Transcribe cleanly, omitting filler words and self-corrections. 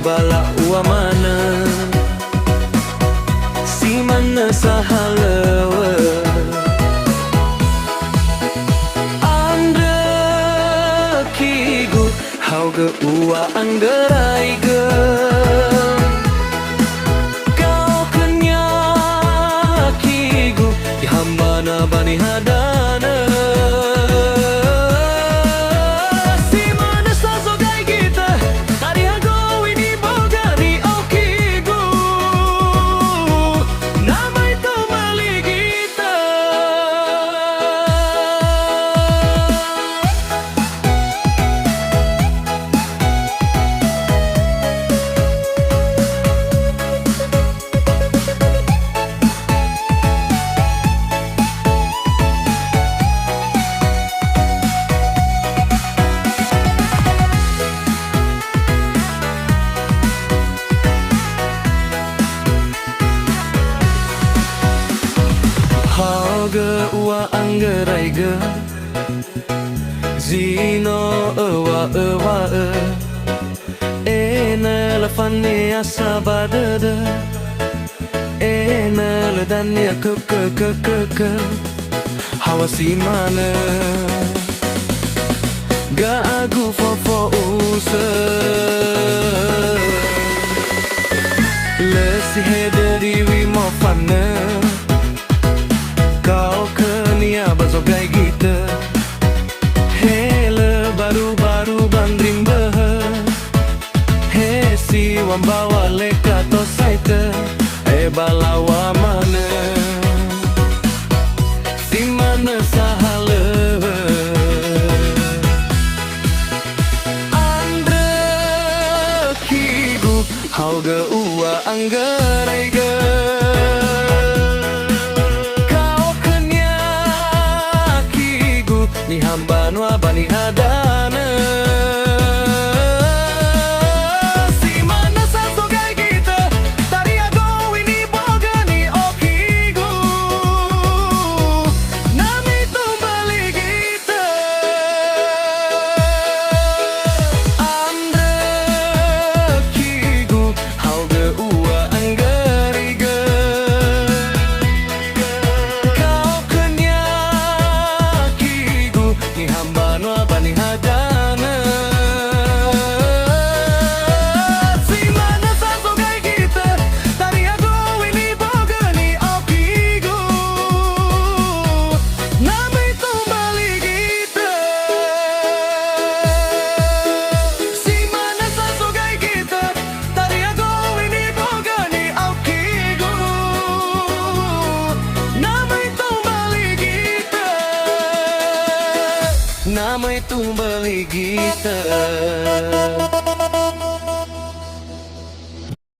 bala ua mana si mana sahalewa anda kigu hau ge ua anggerai ge kau kenya kigu di hambana bani hadana si mana sa zogai gitö dari hago ini bogari au kigu nama itu mali gitö Hauge ua anggerai ge zino ewa ene lefani asabadede ene ledania ke hawa si mana ga agu fofo use lesi hederi wi mo fane kau kenia Zogai Gitö hele baru bandring behe he si wambawa leka to saite balawa mana si mana sahalewa andre kigu hau ge ua anggerai ge ni hamba nua bani hadana si mana sa zogai gitö dari hago ini bogani au kigu nama itu mali gitö andre kigu hau ge ua anggeri ge kau kenya ni hamba nua bani hadana si mana sa zogai gitö dari hago ini bogani au kigu nama itu mali gitö si mana sa zogai gitö dari hago ini bogani au kigu nama itu mali gitö nama itu mali gitö